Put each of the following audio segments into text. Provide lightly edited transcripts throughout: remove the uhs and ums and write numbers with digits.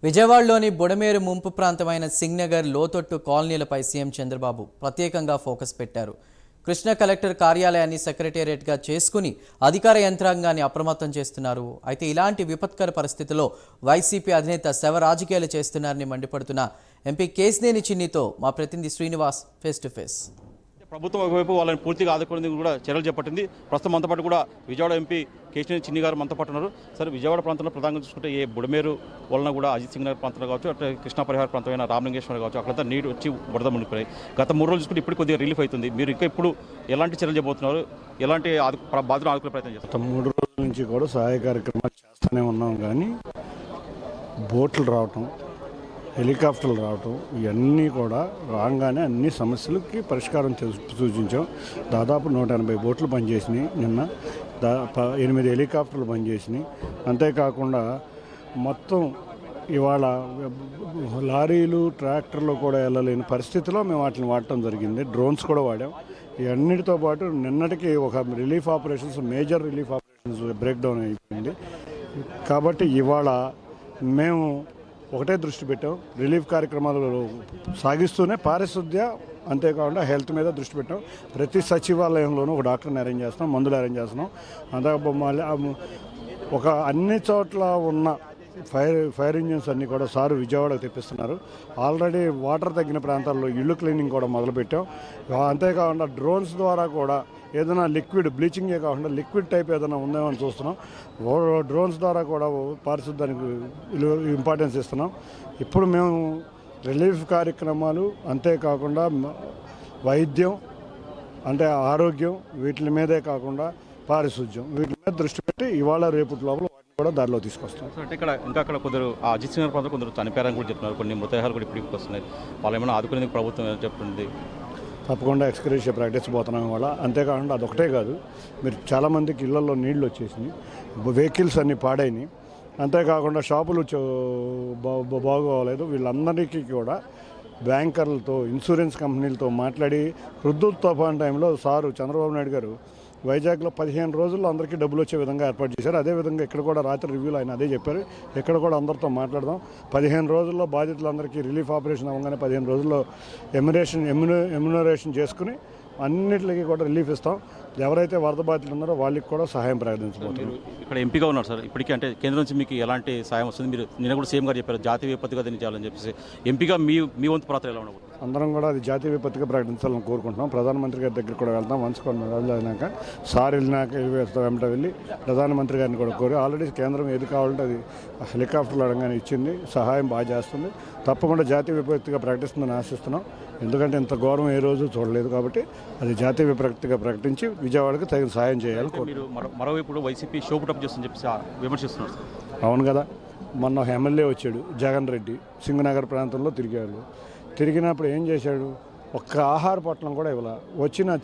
విజయవాడలోని బుడమేరు ముంపు ప్రాంతమైన సింగ్నగర్ లోతట్టు కాలనీలపై సీఎం చంద్రబాబు ప్రత్యేకంగా ఫోకస్ పెట్టారు. కృష్ణా కలెక్టర్ కార్యాలయాన్ని సెక్రటేరియట్గా చేసుకుని అధికార యంత్రాంగాన్ని అప్రమత్తం చేస్తున్నారు. అయితే ఇలాంటి విపత్కర పరిస్థితుల్లో వైసీపీ అధినేత శవ రాజకీయాలు చేస్తున్నారని మండిపడుతున్న ఎంపీ కేశినేని చిన్నితో మా ప్రతినిధి శ్రీనివాస్ ఫేస్ టు ఫేస్. ప్రభుత్వం ఒకవైపు వాళ్ళని పూర్తిగా ఆదుకునేందుకు కూడా చర్యలు చేపట్టింది. ప్రస్తుతం మనతో పాటు కూడా విజయవాడ ఎంపీ కేశినేని చిన్ని గారు మనతో పాటు ఉన్నారు. సరే, విజయవాడ ప్రాంతంలో ప్రధానంగా చూసుకుంటే ఏ బుడమేరు వలన కూడా అజిత్ సింగ్ నగర్ ప్రాంతంలో కావచ్చు, అట్లా కృష్ణా పరిహార ప్రాంతమైన రామలింగేశ్వరం కావచ్చు, అక్కడంతా నీరు వచ్చి బురద మునిగిపోయాయి. గత 3 రోజులు చూసుకుంటే ఇప్పుడు కొద్దిగా రిలీఫ్ అవుతుంది. మీరు ఇంకా ఇప్పుడు ఎలాంటి చర్యలు చేయబోతున్నారు? ఎలాంటి బాధలు ఆదుకునే ప్రయత్నం చేస్తారు? 3 రోజుల నుంచి కూడా సహాయ కార్యక్రమాలు చేస్తూనే ఉన్నాం, కానీ బోట్లు రావటం, హెలికాప్టర్లు రావటం, ఇవన్నీ కూడా రాగానే అన్ని సమస్యలకి పరిష్కారం సూచించాం. దాదాపు 180 బోట్లు పనిచేసినాయి. నిన్న 8 హెలికాప్టర్లు పనిచేసినాయి. అంతేకాకుండా మొత్తం ఇవాళ లారీలు, ట్రాక్టర్లు కూడా వెళ్ళలేని పరిస్థితిలో మేము వాటిని వాడటం జరిగింది. డ్రోన్స్ కూడా వాడాం. ఇవన్నిటితో పాటు నిన్నటికి ఒక major relief operations break down అయిపోయింది. కాబట్టి ఇవాళ మేము ఒకటే దృష్టి పెట్టాం, రిలీఫ్ కార్యక్రమాలు సాగిస్తూనే పారిశుద్ధ్య, అంతేకాకుండా హెల్త్ మీద దృష్టి పెట్టాం. ప్రతి సచివాలయంలోనూ ఒక డాక్టర్ని అరేంజ్ చేస్తున్నాం, మందులు అరేంజ్ చేస్తున్నాం. అంతే ఒక అన్ని చోట్ల ఉన్న ఫైర్ ఇంజిన్స్ అన్నీ కూడా సారు విజయవాడకు తెప్పిస్తున్నారు. ఆల్రెడీ వాటర్ తగ్గిన ప్రాంతాల్లో ఇళ్ళు క్లీనింగ్ కూడా మొదలుపెట్టాం. అంతేకాకుండా డ్రోన్స్ ద్వారా కూడా ఏదైనా లిక్విడ్, బ్లీచింగే కాకుండా లిక్విడ్ టైప్ ఏదైనా ఉందేమో అని చూస్తున్నాం. డ్రోన్స్ ద్వారా కూడా పారిశుద్ధ్యానికి ఇంపార్టెన్స్ ఇస్తున్నాం. ఇప్పుడు మేము రిలీఫ్ కార్యక్రమాలు, అంతేకాకుండా వైద్యం, అంటే ఆరోగ్యం, వీటి మీదే కాకుండా పారిశుద్ధ్యం, వీటి మీద దృష్టి పెట్టి ఇవాళ రేపటి లోపల కూడా దారిలో తీసుకొస్తాం. అంటే అక్కడ కొందరు అజిత్ సింగ్ ప్రాంతంలో కొందరు చనిపోయారని కూడా చెప్తున్నారు. కొన్ని మృతదేహాలు కూడా ఇప్పుడు వస్తున్నాయి. వాళ్ళు ఏమైనా ఆదుకునేందుకు ప్రభుత్వం చెప్తుంది? తప్పకుండా ఎక్స్గ్రేషియా ప్రకటించబోతున్నాం ఇవాళ. అంతేకాకుండా అదొకటే కాదు, మీరు చాలామందికి ఇళ్లలో నీళ్లు వచ్చేసినాయి, వెహికల్స్ అన్నీ పాడైనాయి. అంతేకాకుండా షాపులు బాగోలేదు. వీళ్ళందరికీ కూడా బ్యాంకర్లతో, ఇన్సూరెన్స్ కంపెనీలతో మాట్లాడి హుదూద్ తుఫాన్ టైంలో సారు చంద్రబాబు నాయుడు గారు వైజాగ్లో 15 రోజుల్లో అందరికీ డబ్బులు వచ్చే విధంగా ఏర్పాటు చేశారు. అదేవిధంగా ఇక్కడ కూడా రాత్రి రివ్యూలో ఆయన అదే చెప్పారు. ఇక్కడ కూడా అందరితో మాట్లాడదాం. 15 రోజుల్లో బాధితులందరికీ రిలీఫ్ ఆపరేషన్ అవ్వగానే 15 రోజుల్లో ఎమ్యునరేషన్ చేసుకుని అన్నింటికి కూడా రిలీఫ్ ఇస్తాం. ఎవరైతే వరద బాధితులు ఉన్నారో వాళ్ళకి కూడా సహాయం ప్రకటించబోతున్నారు. ఇక్కడ ఎంపీగా ఉన్నారు సార్, ఇప్పటికీ అంటే కేంద్రం నుంచి మీకు ఎలాంటి సాయం వస్తుంది? మీరు నిన్న కూడా సీఎం గారు చెప్పారు జాతీయ విపత్తుగా దీన్ని చేయాలని చెప్పేసి. ఎంపీగా మీ వంతు పాత్ర ఎలా ఉండదు? అందరం కూడా అది జాతీయ విపత్తుగా ప్రకటించాలని కోరుకుంటున్నాం. ప్రధానమంత్రి గారి దగ్గర కూడా వెళ్తాం. కొన్ని రోజులు అయినాక సార్ వెంట వెళ్ళి ప్రధానమంత్రి గారిని కూడా కోరి, ఆల్రెడీ కేంద్రం ఏది కావాలంటే అది హెలికాప్టర్లు అడగానే ఇచ్చింది. సహాయం బాగా చేస్తుంది. తప్పకుండా జాతీయ విపత్తుగా ప్రకటిస్తుందని ఆశిస్తున్నాం. ఎందుకంటే ఇంత గౌరవం ఏ రోజు చూడలేదు. కాబట్టి అది జాతీయ విపత్తుగా ప్రకటించి విజయవాడకు తగిన సాయం చేయాలి. మీరు మరోవైపు వైసీపీ షో పుటప్ చేస్తుందని చెప్పేసి విమర్శిస్తున్నారు. అవును కదా, మొన్న ఎమ్మెల్యే వచ్చాడు జగన్ రెడ్డి, సింగనగర్ ప్రాంతంలో తిరిగినప్పుడు ఏం చేశాడు? ఒక్క ఆహార పొట్లం కూడా ఇవ్వాల. వచ్చిన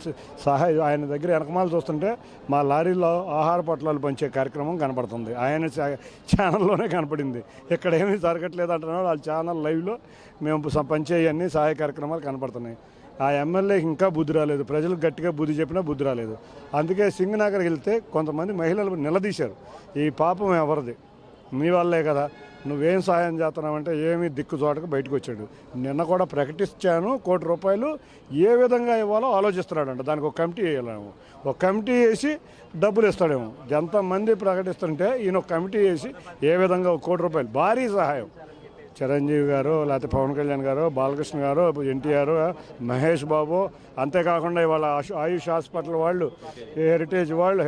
సహాయం ఆయన దగ్గర వెనకమాలు చూస్తుంటే మా లారీలో ఆహార పొట్లాలు పంచే కార్యక్రమం కనపడుతుంది. ఆయన ఛానల్లోనే కనపడింది. ఇక్కడ ఏమీ జరగట్లేదు అంటున్నాడు. వాళ్ళ ఛానల్ లైవ్లో మేము పంచేయన్నీ సహాయ కార్యక్రమాలు కనపడుతున్నాయి. ఆ ఎమ్మెల్యేకి ఇంకా బుద్ధి రాలేదు. ప్రజలకు గట్టిగా బుద్ధి చెప్పినా బుద్ధి రాలేదు. అందుకే సింగనగర్కి వెళ్తే కొంతమంది మహిళలు నిలదీశారు, ఈ పాపం ఎవరిది? మీ వాళ్ళే కదా, నువ్వేం సాయం చేస్తున్నావంటే ఏమీ దిక్కు చోటకు బయటకు వచ్చాడు. నిన్న కూడా ప్రకటించాను, ₹1 కోటి ఏ విధంగా ఇవ్వాలో ఆలోచిస్తున్నాడంట. దానికి ఒక కమిటీ వేయాలేమో, ఒక కమిటీ వేసి డబ్బులు ఇస్తాడేమో. ఎంతమంది ప్రకటిస్తుంటే ఈయన ఒక కమిటీ వేసి ఏ విధంగా ₹1 కోటి భారీ సహాయం, చిరంజీవి గారు, లేకపోతే పవన్ కళ్యాణ్ గారు, బాలకృష్ణ గారు, ఎన్టీఆర్, మహేష్ బాబు, అంతేకాకుండా ఇవాళ ఆయుష్ హాస్పిటల్ వాళ్ళు,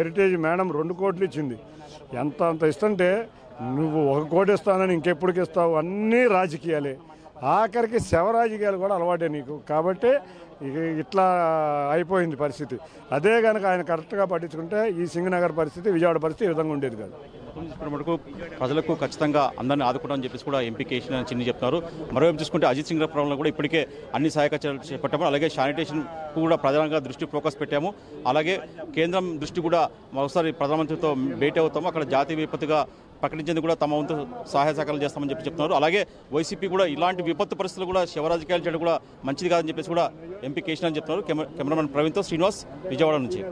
హెరిటేజ్ మేడం 2 కోట్లు ఇచ్చింది. అంత ఇస్తుంటే నువ్వు 1 కోటి ఇస్తానని ఇంకెప్పటికి ఇస్తావు? అన్నీ రాజకీయాలే. ఆఖరికి శవ రాజకీయాలు కూడా అలవాటే నీకు. కాబట్టి ఇట్లా అయిపోయింది పరిస్థితి. అదే కనుక ఆయన కరెక్ట్గా పట్టించుకుంటే ఈ సింగనగర్ పరిస్థితి, విజయవాడ పరిస్థితి ఈ విధంగా ఉండేది కాదు. మటుకు ప్రజలకు ఖచ్చితంగా అందరినీ ఆదుకుంటామని చెప్పేసి కూడా ఎంపీ కేశినేని చిన్ని చెప్తున్నారు. మరోవైపు చూసుకుంటే అజిత్ సింగ్ ప్రాంతంలో కూడా ఇప్పటికే అన్ని సహాయక చర్యలు చేపట్టాము. అలాగే శానిటేషన్ కూడా ప్రధానంగా ఫోకస్ పెట్టాము. అలాగే కేంద్రం దృష్టి కూడా ఒకసారి ప్రధానమంత్రితో భేటీ అవుతాము. అక్కడ జాతీయ విపత్తుగా ప్రకటించేందుకు కూడా తమ వంతు సహాయ సహకారాలు చేస్తామని చెప్తున్నారు. అలాగే వైసీపీ కూడా ఇలాంటి విపత్తు పరిస్థితులు కూడా శివరాజకీయాలు చేయడం కూడా మంచిది కాదని చెప్పేసి కూడా ఎంపీ కేశినేని చెప్తున్నారు. కెమెరామెన్ ప్రవీణ్తో శ్రీనివాస్, విజయవాడ నుంచి.